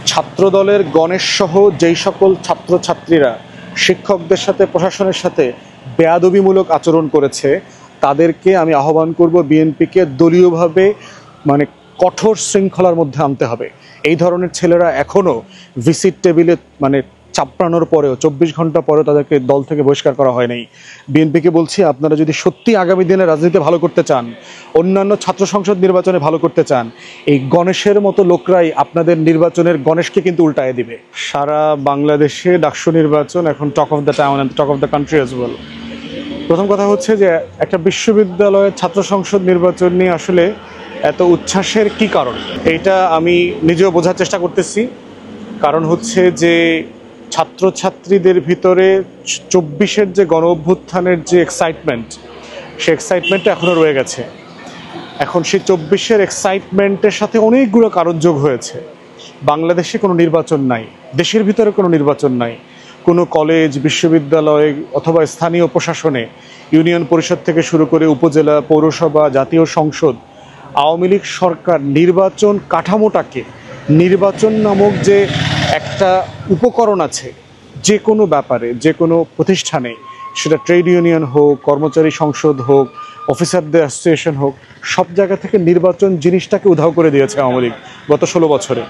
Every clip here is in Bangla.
ছাত্রদলের গণেশ সহ যেই সকল ছাত্রছাত্রীরা শিক্ষকদের সাথে প্রশাসনের সাথে বেয়াদবিমূলক আচরণ করেছে তাদেরকে আমি আহ্বান করব বিএনপিকে দলীয়ভাবে কঠোর শৃঙ্খলার মধ্যে আনতে হবে। এই ধরনের ছেলেরা এখনও ভিসিট টেবিলে চাপড়ানোর পরেও 24 ঘন্টা পরেও তাদেরকে দল থেকে বহিষ্কার করা হয় নাই। বিএনপিকে বলছি, আপনারা যদি সত্যি আগামী দিনে রাজনীতি ভালো করতে চান, অন্যান্য ছাত্র সংসদ নির্বাচনে ভালো করতে চান, এই গণেশের মতো লোকরাই আপনাদের নির্বাচনের গণেশকে কিন্তু উল্টায় দিবে। সারা বাংলাদেশে ডাকসু নির্বাচন এখন talk of the town and talk of the country as well. প্রথম কথা হচ্ছে যে একটা বিশ্ববিদ্যালয়ের ছাত্র সংসদ নির্বাচন নিয়ে আসলে এত উচ্ছ্বাসের কি কারণ, এইটা আমি নিজেও বোঝার চেষ্টা করতেছি। কারণ হচ্ছে যে ছাত্রছাত্রীদের ভিতরে 24-এর যে গণ অভ্যুত্থানের যে এক্সাইটমেন্ট, সে এক্সাইটমেন্টটা এখনও রয়ে গেছে। এখন সেই 24-এর এক্সাইটমেন্টের সাথে অনেকগুলো কারণ যোগ হয়েছে। বাংলাদেশে কোনো নির্বাচন নাই, দেশের ভিতরে কোনো নির্বাচন নাই, কোনো কলেজ, বিশ্ববিদ্যালয় অথবা স্থানীয় প্রশাসনে, ইউনিয়ন পরিষদ থেকে শুরু করে উপজেলা, পৌরসভা, জাতীয় সংসদ, আওয়ামী লীগ সরকার নির্বাচন কাঠামোটাকে, নির্বাচন নামক যে একটা উপকরণ আছে যে কোনো ব্যাপারে, যে কোনো প্রতিষ্ঠানে, সেটা ট্রেড ইউনিয়ন হোক, কর্মচারী সংসদ হোক, অফিসারদের অ্যাসোসিয়েশন হোক, সব জায়গা থেকে নির্বাচন জিনিসটাকে উধাও করে দিয়েছে আওয়ামী লীগ গত 16 বছরে।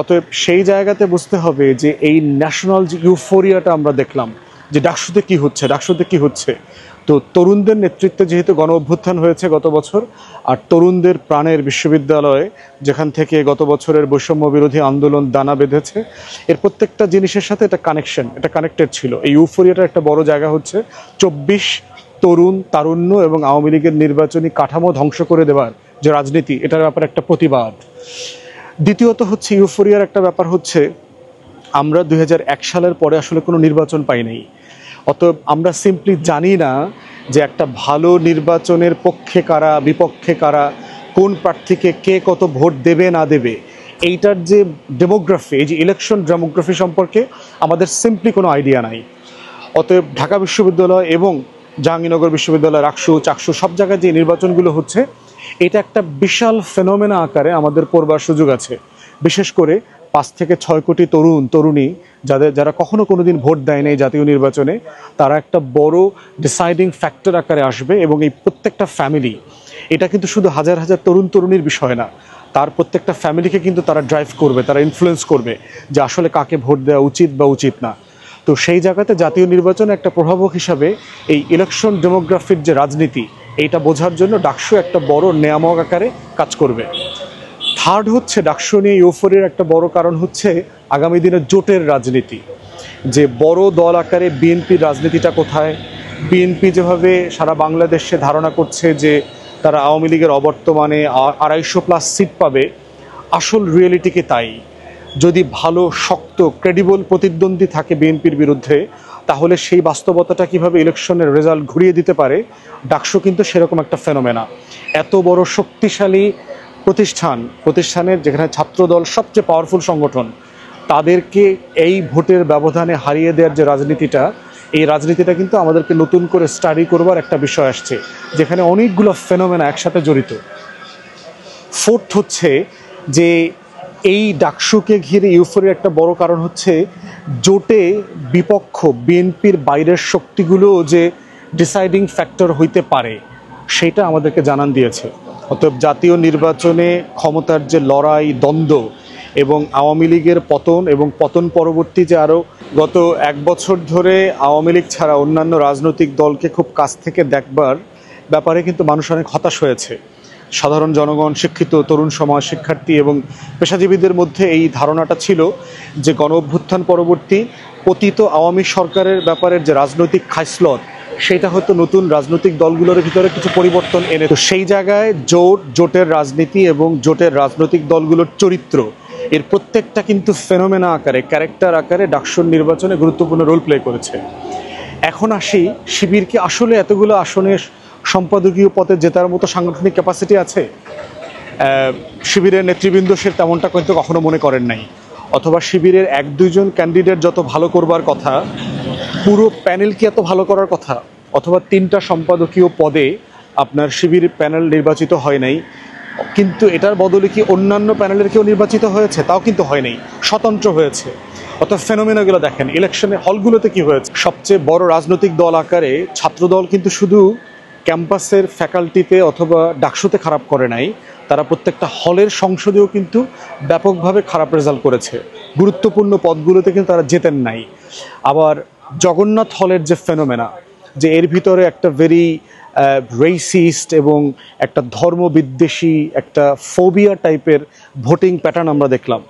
অতএব সেই জায়গাতে বুঝতে হবে যে এই ন্যাশনাল যে ইউফোরিয়াটা আমরা দেখলাম যে ডাকসুতে কি হচ্ছে, ডাকসুতে কি হচ্ছে, তো তরুণদের নেতৃত্বে যেহেতু গণ অভ্যুত্থান হয়েছে গত বছর, আর তরুণদের প্রাণের বিশ্ববিদ্যালয়ে যেখান থেকে গত বছরের বৈষম্য বিরোধী আন্দোলন দানা বেঁধেছে, এর প্রত্যেকটা জিনিসের সাথে এটা কানেকশন, এটা কানেক্টেড ছিল। এই ইউফোরিয়াটার একটা বড় জায়গা হচ্ছে 24 তরুণ তারুণ্য এবং আওয়ামী লীগের নির্বাচনী কাঠামো ধ্বংস করে দেওয়ার যে রাজনীতি, এটার ব্যাপারে একটা প্রতিবাদ। দ্বিতীয়ত হচ্ছে ইউফোরিয়ার একটা ব্যাপার হচ্ছে আমরা 2001 সালের পরে আসলে কোনো নির্বাচন পাই নাই। অতএব আমরা সিম্পলি জানি না যে একটা ভালো নির্বাচনের পক্ষে কারা, বিপক্ষে কারা, কোন প্রার্থীকে কে কত ভোট দেবে না দেবে, এইটার যে ডেমোগ্রাফি, এই যে ইলেকশন ডেমোগ্রাফি সম্পর্কে আমাদের সিম্পলি কোনো আইডিয়া নাই। অতএব ঢাকা বিশ্ববিদ্যালয় এবং জাহাঙ্গীরনগর বিশ্ববিদ্যালয়, রাকসু, চাকসু সব জায়গায় যে নির্বাচনগুলো হচ্ছে, এটা একটা বিশাল ফেনোমেনা আকারে আমাদের পড়বার সুযোগ আছে। বিশেষ করে 5 থেকে 6 কোটি তরুণ তরুণী যারা কখনো কোনোদিন ভোট দেয় নাই জাতীয় নির্বাচনে, তারা একটা বড় ডিসাইডিং ফ্যাক্টর আকারে আসবে। এবং এই প্রত্যেকটা ফ্যামিলি, এটা কিন্তু শুধু হাজার হাজার তরুণ তরুণীর বিষয় না, তার প্রত্যেকটা ফ্যামিলিকে কিন্তু তারা ড্রাইভ করবে, তারা ইনফ্লুয়েন্স করবে যে আসলে কাকে ভোট দেওয়া উচিত বা উচিত না। তো সেই জায়গাতে জাতীয় নির্বাচনে একটা প্রভাবক হিসাবে এই ইলেকশন ডেমোগ্রাফির যে রাজনীতি, এইটা বোঝার জন্য ডাকসু একটা বড় নিয়ামক আকারে কাজ করবে। থার্ড হচ্ছে ডাকসু নিয়ে ইউফোরিয়ার একটা বড় কারণ হচ্ছে আগামী দিনে জোটের রাজনীতি, যে বড় দল আকারে বিএনপির রাজনীতিটা কোথায়। বিএনপি যেভাবে সারা বাংলাদেশে ধারণা করছে যে তারা আওয়ামী লীগের অবর্তমানে 250+ সিট পাবে, আসল রিয়েলিটি কি তাই? যদি ভালো শক্ত ক্রেডিবল প্রতিদ্বন্দ্বী থাকে বিএনপির বিরুদ্ধে, তাহলে সেই বাস্তবতাটা কিভাবে ইলেকশনের রেজাল্ট ঘুরিয়ে দিতে পারে, ডাকসু কিন্তু সেরকম একটা ফেনোমেনা। এত বড় শক্তিশালী প্রতিষ্ঠানের যেখানে ছাত্রদল সবচেয়ে পাওয়ারফুল সংগঠন, তাদেরকে এই ভোটের ব্যবধানে হারিয়ে দেওয়ার যে রাজনীতিটা, এই রাজনীতিটা কিন্তু আমাদেরকে নতুন করে স্টাডি করবার একটা বিষয় আসছে, যেখানে অনেকগুলো ফেনোমেনা একসাথে জড়িত। ফোর্থ হচ্ছে যে এই ডাকসুকে ঘিরে ইউফোরিয়ার একটা বড় কারণ হচ্ছে জোটে বিপক্ষ বিএনপির বাইরের শক্তিগুলো যে ডিসাইডিং ফ্যাক্টর হইতে পারে, সেটা আমাদেরকে জানান দিয়েছে। অতএব জাতীয় নির্বাচনে ক্ষমতার যে লড়াই, দ্বন্দ্ব এবং আওয়ামী লীগের পতন এবং পতন পরবর্তী যে আরও গত 1 বছর ধরে আওয়ামী লীগ ছাড়া অন্যান্য রাজনৈতিক দলকে খুব কাছ থেকে দেখবার ব্যাপারে কিন্তু মানুষ অনেক হতাশ হয়েছে। সাধারণ জনগণ, শিক্ষিত তরুণ সমাজ, শিক্ষার্থী এবং পেশাজীবীদের মধ্যে এই ধারণাটা ছিল যে গণ অভ্যুত্থান পরবর্তী পতিত আওয়ামী সরকারের ব্যাপারের যে রাজনৈতিক খাইসলত, সেটা হয়তো নতুন রাজনৈতিক দলগুলোর ভিতরে কিছু পরিবর্তন এনে। তো সেই জায়গায় জোটের রাজনীতি এবং জোটের রাজনৈতিক দলগুলোর চরিত্র, এর প্রত্যেকটা কিন্তু ফেনোমেনা আকারে, ক্যারেক্টার আকারে ডাকসুর নির্বাচনে গুরুত্বপূর্ণ রোল প্লে করেছে। এখন আসি, শিবির কি আসলে এতগুলো আসনে সম্পাদকীয় পদে জেতার মতো সাংগঠনিক ক্যাপাসিটি আছে? শিবিরের নেতৃবৃন্দ সে তেমনটা কিন্তু কখনো মনে করেন নাই। অথবা শিবিরের 1-2 জন ক্যান্ডিডেট যত ভালো করবার কথা, পুরো প্যানেল কি এত ভালো করার কথা? অথবা 3টা সম্পাদকীয় পদে আপনার শিবির প্যানেল নির্বাচিত হয় নাই, কিন্তু এটার বদলে কি অন্যান্য প্যানেলের কেউ নির্বাচিত হয়েছে? তাও কিন্তু হয়নি, স্বতন্ত্র হয়েছে। অর্থাৎ ফেনোমেনাগুলো দেখেন, ইলেকশনে হলগুলোতে কি হয়েছে। সবচেয়ে বড় রাজনৈতিক দল আকারে ছাত্রদল কিন্তু শুধু ক্যাম্পাসের ফ্যাকাল্টিতে অথবা ডাকসুতে খারাপ করে নাই, তারা প্রত্যেকটা হলের সংসদেও কিন্তু ব্যাপকভাবে খারাপ রেজাল্ট করেছে। গুরুত্বপূর্ণ পদগুলোতে কিন্তু তারা জেতেন নাই। আবার জগন্নাথ হলের যে ফেনোমেনা, যে এর ভিতরে একটা ভেরি রেসিস্ট এবং একটা ধর্মবিদ্বেষী একটা ফোবিয়া টাইপের ভোটিং প্যাটার্ন আমরা দেখলাম,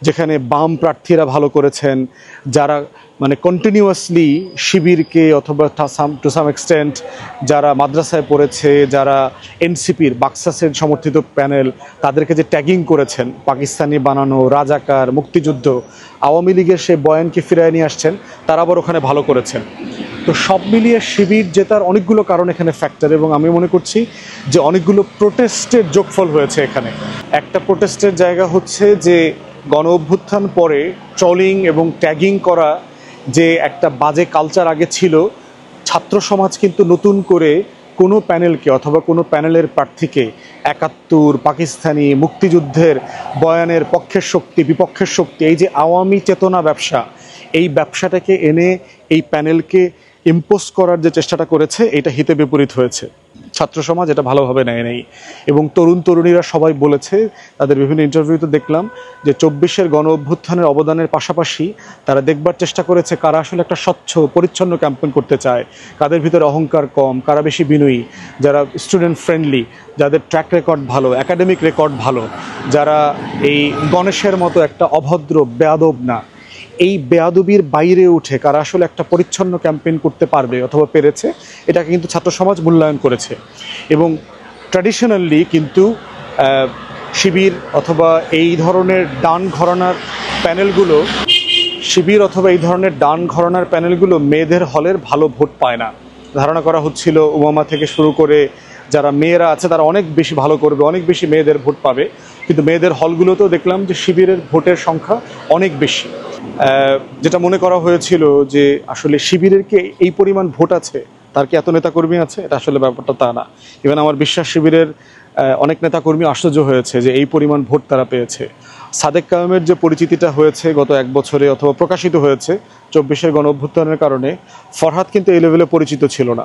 যেখানে বাম প্রার্থীরা ভালো করেছেন, যারা মানে কন্টিনিউয়াসলি শিবিরকে অথবা টু সাম এক্সটেন্ট যারা মাদ্রাসায় পড়েছে, যারা এনসিপির বাক্সাসের সমর্থিত প্যানেল, তাদেরকে যে ট্যাগিং করেছেন পাকিস্তানি বানানো, রাজাকার, মুক্তিযুদ্ধ, আওয়ামী লীগের সেই বয়ানকে ফিরিয়ে নিয়ে আসছেন, তারা আবার ওখানে ভালো করেছেন। তো সব মিলিয়ে শিবির জেতার অনেকগুলো কারণ এখানে ফ্যাক্টর, এবং আমি মনে করছি যে অনেকগুলো প্রোটেস্টের যোগফল হয়েছে এখানে। একটা প্রোটেস্টের জায়গা হচ্ছে যে গণ অভ্যুত্থান পরে ট্রলিং এবং ট্যাগিং করা যে একটা বাজে কালচার আগে ছিল, ছাত্র সমাজ কিন্তু নতুন করে কোনো প্যানেলকে অথবা কোনো প্যানেলের প্রার্থীকে ৭১, পাকিস্তানি, মুক্তিযুদ্ধের বয়ানের পক্ষের শক্তি, বিপক্ষের শক্তি, এই যে আওয়ামী চেতনা ব্যবসা, এই ব্যবসাটাকে এনে এই প্যানেলকে ইম্পোজ করার যে চেষ্টাটা করেছে, এটা হিতে বিপরীত হয়েছে। ছাত্র সমাজ এটা ভালোভাবে নেয় নেই, এবং তরুণ তরুণীরা সবাই বলেছে, তাদের বিভিন্ন ইন্টারভিউতে দেখলাম যে ২৪-এর গণ অভ্যুত্থানের অবদানের পাশাপাশি তারা দেখবার চেষ্টা করেছে কারা আসলে একটা স্বচ্ছ পরিচ্ছন্ন ক্যাম্পেইন করতে চায়, কাদের ভিতরে অহংকার কম, কারা বেশি বিনয়ী, যারা স্টুডেন্ট ফ্রেন্ডলি, যাদের ট্র্যাক রেকর্ড ভালো, একাডেমিক রেকর্ড ভালো, যারা এই গণেশের মতো একটা অভদ্র বেয়াদব না। এই বেয়াদবির বাইরে উঠে কারা আসলে একটা পরিচ্ছন্ন ক্যাম্পেইন করতে পারবে অথবা পেরেছে, এটাকে কিন্তু ছাত্র সমাজ মূল্যায়ন করেছে। এবং ট্র্যাডিশনালি কিন্তু শিবির অথবা এই ধরনের ডান ঘরানার প্যানেলগুলো, মেয়েদের হলের ভালো ভোট পায় না। ধারণা করা হচ্ছিল উমামা থেকে শুরু করে যারা মেয়েরা আছে তারা অনেক বেশি ভালো করবে, অনেক বেশি মেয়েদের ভোট পাবে, কিন্তু মেয়েদের হলগুলোতেও দেখলাম যে শিবিরের ভোটের সংখ্যা অনেক বেশি। যেটা মনে করা হয়েছিল যে আসলে শিবিরের কি এই পরিমাণ ভোট আছে, তার কি এত নেতাকর্মী আছে, এটা আসলে ব্যাপারটা তা না। ইভেন আমার বিশ্বাস শিবিরের অনেক নেতাকর্মী আশ্চর্য হয়েছে যে এই পরিমাণ ভোট তারা পেয়েছে। সাদেক কায়েমের যে পরিচিতিটা হয়েছে গত ১ বছরে অথবা প্রকাশিত হয়েছে ২৪-এর গণ অভ্যুত্থানের কারণে, ফরহাদ কিন্তু এই লেভেলে পরিচিত ছিল না,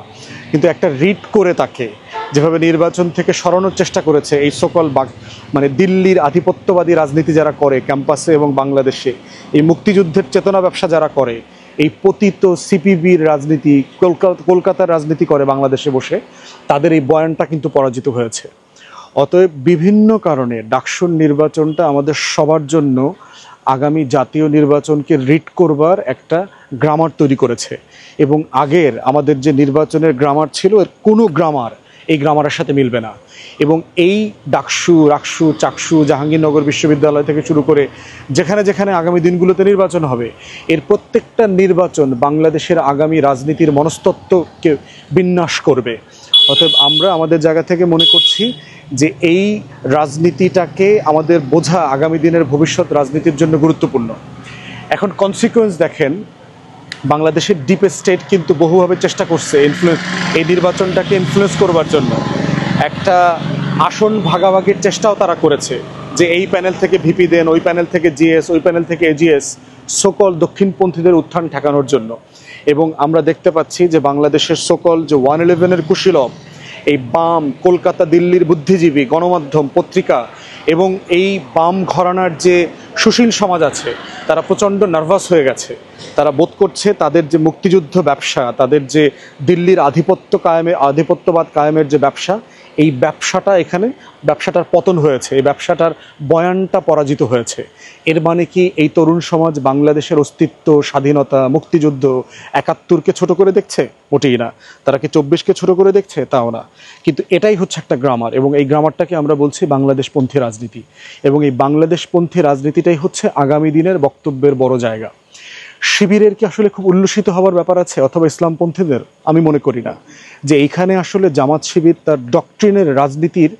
কিন্তু একটা রিট করে তাকে যেভাবে নির্বাচন থেকে সরানোর চেষ্টা করেছে এই সকল মানে দিল্লির আধিপত্যবাদী রাজনীতি যারা করে ক্যাম্পাসে এবং বাংলাদেশে, এই মুক্তিযুদ্ধের চেতনা ব্যবসা যারা করে, এই পতিত সিপিবির রাজনীতি, কলকাতার রাজনীতি করে বাংলাদেশে বসে, তাদের এই বয়ানটা কিন্তু পরাজিত হয়েছে। অতএব বিভিন্ন কারণে ডাকসুর নির্বাচনটা আমাদের সবার জন্য আগামী জাতীয় নির্বাচনকে রিড করবার একটা গ্রামার তৈরি করেছে, এবং আগের আমাদের যে নির্বাচনের গ্রামার ছিল এর কোনো গ্রামার এই গ্রামারের সাথে মিলবে না। এবং এই ডাকসু, রাকসু, চাকসু, জাহাঙ্গীরনগর বিশ্ববিদ্যালয় থেকে শুরু করে যেখানে যেখানে আগামী দিনগুলোতে নির্বাচন হবে, এর প্রত্যেকটা নির্বাচন বাংলাদেশের আগামী রাজনীতির মনস্তত্ত্বকে বিন্যাস করবে। অতএব আমরা আমাদের জায়গা থেকে মনে করছি যে এই রাজনীতিটাকে আমাদের বোঝা আগামী দিনের ভবিষ্যৎ রাজনীতির জন্য গুরুত্বপূর্ণ। এখন কনসিকুয়েন্স দেখেন, বাংলাদেশের ডিপ স্টেট কিন্তু বহুভাবে চেষ্টা করছে এই নির্বাচনটাকে ইনফ্লুয়েন্স করবার জন্য। একটা আসন ভাগাভাগির চেষ্টাও তারা করেছে, যে এই প্যানেল থেকে ভিপি দেন, ওই প্যানেল থেকে জিএস, ওই প্যানেল থেকে এজিএস, সকল দক্ষিণপন্থীদের উত্থান ঠেকানোর জন্য। এবং আমরা দেখতে পাচ্ছি যে বাংলাদেশের সকল যে 111-এর কুশীলব, এই বাম, কলকাতা দিল্লির বুদ্ধিজীবী, গণমাধ্যম, পত্রিকা এবং এই বাম ঘরানার যে সুশীল সমাজ আছে, তারা প্রচণ্ড নার্ভাস হয়ে গেছে। তারা বোধ করছে তাদের যে মুক্তিযুদ্ধ ব্যবসা, তাদের যে দিল্লির আধিপত্যবাদ কায়েমের যে ব্যবসা, এই ব্যবসাটার পতন হয়েছে, এই ব্যবসাটার বয়ানটা পরাজিত হয়েছে। এর মানে কি এই তরুণ সমাজ বাংলাদেশের অস্তিত্ব, স্বাধীনতা, মুক্তিযুদ্ধ, ৭১-কে ছোট করে দেখছে? মোটেই না। তারা কি ২৪-কে ছোট করে দেখছে? তাও না। কিন্তু এটাই হচ্ছে একটা গ্রামার, এবং এই গ্রামারটাকে আমরা বলছি বাংলাদেশপন্থী রাজনীতি, এবং এই বাংলাদেশপন্থী রাজনীতিটাই হচ্ছে আগামী দিনের বক্তব্যের বড় জায়গা। শিবিরের কি আসলে খুব উল্লসিত হওয়ার ব্যাপার আছে, অথবা ইসলামপন্থীদের? আমি মনে করি না। যে এইখানে আসলে জামাত শিবির তার ডক্ট্রিনের রাজনীতির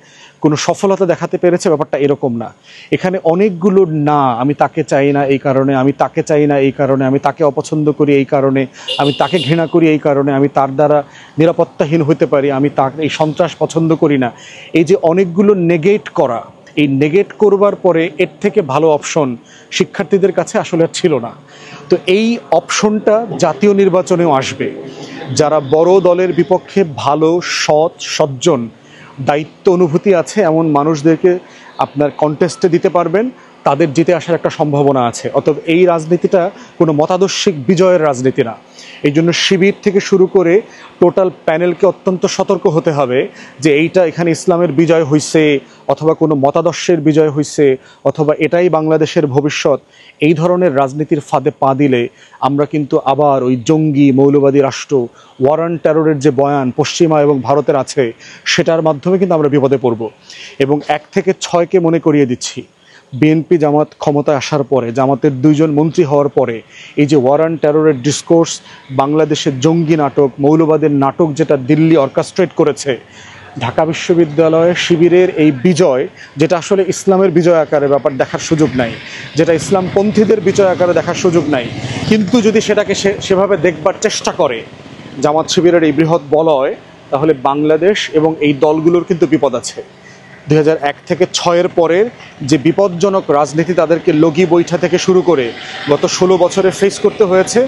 কোনো সফলতা দেখাতে পেরেছে, ব্যাপারটা এরকম না। এখানে অনেকগুলো না, আমি তাকে চাই না এই কারণে, আমি তাকে চাই না এই কারণে, আমি তাকে অপছন্দ করি এই কারণে, আমি তাকে ঘৃণা করি এই কারণে, আমি তার দ্বারা নিরাপত্তাহীন হতে পারি, আমি তার এই সন্ত্রাস পছন্দ করি না। এই যে অনেকগুলো নেগেট করা, এই নেগেট করবার পরে এর থেকে ভালো অপশন শিক্ষার্থীদের কাছে আসলে আর ছিল না। তো এই অপশনটা জাতীয় নির্বাচনেও আসবে। যারা বড় দলের বিপক্ষে ভালো, সৎ, সজ্জন, দায়িত্ব অনুভূতি আছে এমন মানুষদেরকে আপনার কন্টেস্টে দিতে পারবেন, তাদের জিতে আসার একটা সম্ভাবনা আছে। অতএব এই রাজনীতিটা কোনো মতাদর্শিক বিজয়ের রাজনীতি না। এই জন্য শিবির থেকে শুরু করে টোটাল প্যানেলকে অত্যন্ত সতর্ক হতে হবে যে এইটা এখানে ইসলামের বিজয় হইছে, অথবা কোনো মতাদর্শের বিজয় হইছে, অথবা এটাই বাংলাদেশের ভবিষ্যৎ। এই ধরনের রাজনীতির ফাঁদে পা দিলে আমরা কিন্তু আবার ওই জঙ্গি মৌলবাদী রাষ্ট্র, ওয়ার অন টেররের যে বয়ান পশ্চিমা এবং ভারতের আছে, সেটার মাধ্যমে কিন্তু আমরা বিপদে পড়ব। এবং 1 থেকে 6কে মনে করিয়ে দিচ্ছি, বিএনপি জামাত ক্ষমতায় আসার পরে, জামাতের 2 জন মন্ত্রী হওয়ার পরে এই যে ওয়ার অন টেররের ডিসকোর্স, বাংলাদেশের জঙ্গি নাটক, মৌলবাদের নাটক যেটা দিল্লি অর্কেস্ট্রেট করেছে, ঢাকা বিশ্ববিদ্যালয়ে শিবিরের এই বিজয়, যেটা আসলে ইসলামের বিজয় আকারে ব্যাপার দেখার সুযোগ নাই, যেটা ইসলামপন্থীদের বিজয় আকারে দেখার সুযোগ নাই, কিন্তু যদি সেটাকে সেভাবে দেখবার চেষ্টা করে জামাত শিবিরের এই বৃহৎ বলয়, তাহলে বাংলাদেশ এবং এই দলগুলোর কিন্তু বিপদ আছে। 2001 থেকে 6-এর পরের যে বিপজ্জনক রাজনীতি তাদেরকে লগি বৈঠা থেকে শুরু করে গত 16 বছরে ফেস করতে হয়েছে,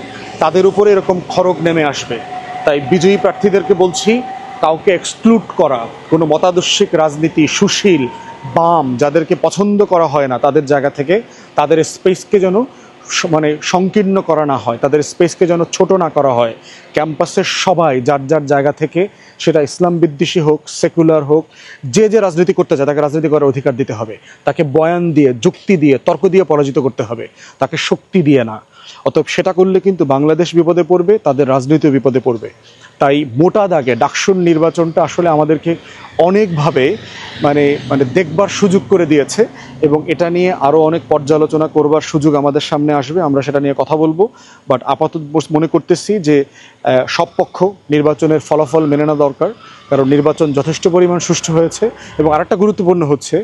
তাদের উপরে এরকম খড়গ নেমে আসবে। তাই বিজয়ী প্রার্থীদেরকে বলছি, কাউকে এক্সক্লুড করা, কোনো মতাদর্শিক রাজনীতি, সুশীল, বাম যাদেরকে পছন্দ করা হয় না, তাদের জায়গা থেকে তাদের স্পেসকে যেন সংকীর্ণ করা না হয়, তাদের স্পেসকে যেন ছোট না করা হয়। ক্যাম্পাসের সবাই যার যার জায়গা থেকে, সেটা ইসলাম বিদ্বেষী হোক, সেকুলার হোক, যে যে রাজনীতি করতে চায় তাকে রাজনীতি করার অধিকার দিতে হবে। তাকে বয়ান দিয়ে, যুক্তি দিয়ে, তর্ক দিয়ে পরাজিত করতে হবে, তাকে শক্তি দিয়ে না। অতএব সেটা করলে কিন্তু বাংলাদেশ বিপদে পড়বে, তাদের রাজনীতিও বিপদে পড়বে। তাই মোটা দাগে ডাকসুর নির্বাচনটা আসলে আমাদেরকে অনেকভাবে দেখবার সুযোগ করে দিয়েছে, এবং এটা নিয়ে আরও অনেক পর্যালোচনা করবার সুযোগ আমাদের সামনে আসবে, আমরা সেটা নিয়ে কথা বলবো। বাট আপাতত মনে করতেছি যে সব পক্ষ নির্বাচনের ফলাফল মেনে নেওয়া দরকার, কারণ নির্বাচন যথেষ্ট পরিমাণ সুষ্ঠু হয়েছে। এবং আরেকটা গুরুত্বপূর্ণ হচ্ছে,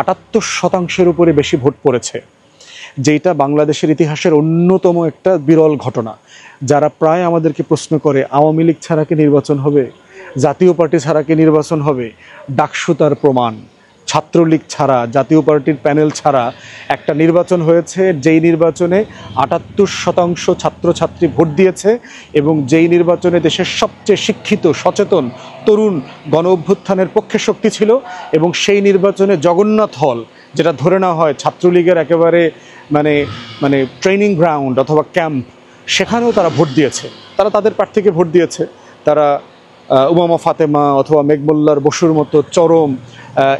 78% উপরে বেশি ভোট পড়েছে, যেটা বাংলাদেশের ইতিহাসের অন্যতম একটা বিরল ঘটনা। যারা প্রায় আমাদেরকে প্রশ্ন করে আওয়ামী লীগ ছাড়া কি নির্বাচন হবে, জাতীয় পার্টি ছাড়া কি নির্বাচন হবে, ডাকসু তার প্রমাণ। ছাত্রলীগ ছাড়া, জাতীয় পার্টির প্যানেল ছাড়া একটা নির্বাচন হয়েছে, যেই নির্বাচনে 78% ছাত্রছাত্রী ভোট দিয়েছে, এবং যেই নির্বাচনে দেশের সবচেয়ে শিক্ষিত, সচেতন তরুণ গণ অভ্যুত্থানের পক্ষে শক্তি ছিল, এবং সেই নির্বাচনে জগন্নাথ হল, যেটা ধরে নেওয়া হয় ছাত্রলীগের একেবারে ট্রেনিং গ্রাউন্ড অথবা ক্যাম্প, সেখানেও তারা ভোট দিয়েছে, তারা তাদের প্রার্থীকে ভোট দিয়েছে। তারা উমামা ফাতেমা অথবা মেঘমোল্লার বসুর মতো চরম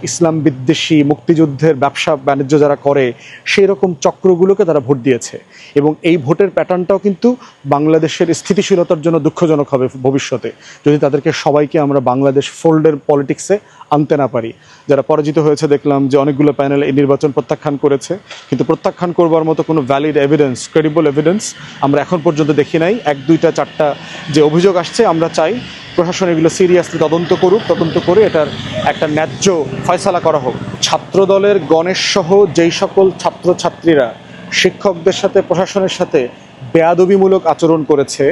ইসলাম বিদ্বেষী, মুক্তিযুদ্ধের ব্যবসা বাণিজ্য যারা করে, সেই রকম চক্রগুলোকে তারা ভোট দিয়েছে। এবং এই ভোটের প্যাটার্নটাও কিন্তু বাংলাদেশের স্থিতিশীলতার জন্য দুঃখজনক হবে ভবিষ্যতে, যদি তাদেরকে সবাইকে আমরা বাংলাদেশ ফোল্ডের পলিটিক্সে আনতে না পারি। যারা পরাজিত হয়েছে দেখলাম যে অনেকগুলো প্যানেল এই নির্বাচন প্রত্যাখ্যান করেছে, কিন্তু প্রত্যাখ্যান করবার মতো কোনো ভ্যালিড এভিডেন্স, ক্রেডিবল এভিডেন্স আমরা এখন পর্যন্ত দেখি নাই। 1, 2, 4টা যে অভিযোগ আসছে, আমরা চাই প্রশাসন এগুলো সিরিয়াসলি তদন্ত করুক, তদন্ত করে এটার একটা ন্যায্য ফয়সালা করা হোক। ছাত্রদলের গণেশ সহ যেই সকল ছাত্রছাত্রীরা শিক্ষকদের সাথে, প্রশাসনের সাথে বেয়াদবিমূলক আচরণ করেছে,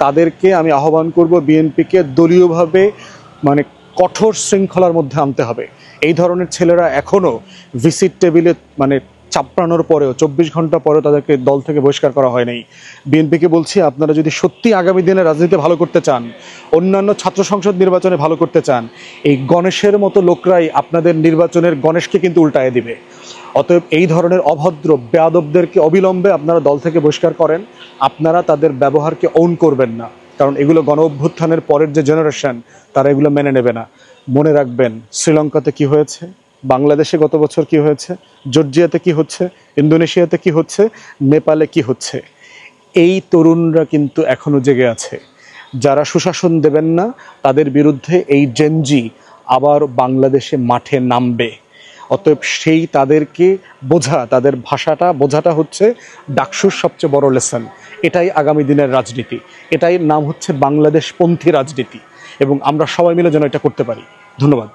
তাদেরকে আমি আহ্বান করব বিএনপিকে দলীয়ভাবে কঠোর শৃঙ্খলার মধ্যে আনতে হবে। এই ধরনের ছেলেরা এখনও ভিসিট টেবিলে চাপড়ানোর পরেও 24 ঘন্টা পরেও তাদেরকে দল থেকে বহিষ্কার করা হয় নাই। বিএনপিকে বলছি, আপনারা যদি সত্যি আগামী দিনে রাজনীতি ভালো করতে চান, অন্যান্য ছাত্র সংসদ নির্বাচনে ভালো করতে চান, এই গণেশের মতো লোকরাই আপনাদের নির্বাচনের গণেশকে কিন্তু উল্টায় দিবে। অতএব এই ধরনের অভদ্র বেয়াদবদেরকে অবিলম্বে আপনারা দল থেকে বহিষ্কার করেন। আপনারা তাদের ব্যবহারকে ওন করবেন না, কারণ এগুলো গণ অভ্যুত্থানের পরের যে জেনারেশন, তারা এগুলো মেনে নেবে না। মনে রাখবেন, শ্রীলঙ্কাতে কি হয়েছে, বাংলাদেশে গত বছর কি হয়েছে, জর্জিয়াতে কি হচ্ছে, ইন্দোনেশিয়াতে কি হচ্ছে, নেপালে কি হচ্ছে। এই তরুণরা কিন্তু এখনো জেগে আছে। যারা সুশাসন দেবেন না, তাদের বিরুদ্ধে এই জেনজি আবার বাংলাদেশে মাঠে নামবে। অতএব তাদেরকে বোঝা, তাদের ভাষাটা বোঝাটা হচ্ছে ডাকসুর সবচেয়ে বড় লেসন। এটাই আগামী দিনের রাজনীতি, এটাই নাম হচ্ছে বাংলাদেশপন্থী রাজনীতি, এবং আমরা সবাই মিলে যেন এটা করতে পারি। ধন্যবাদ।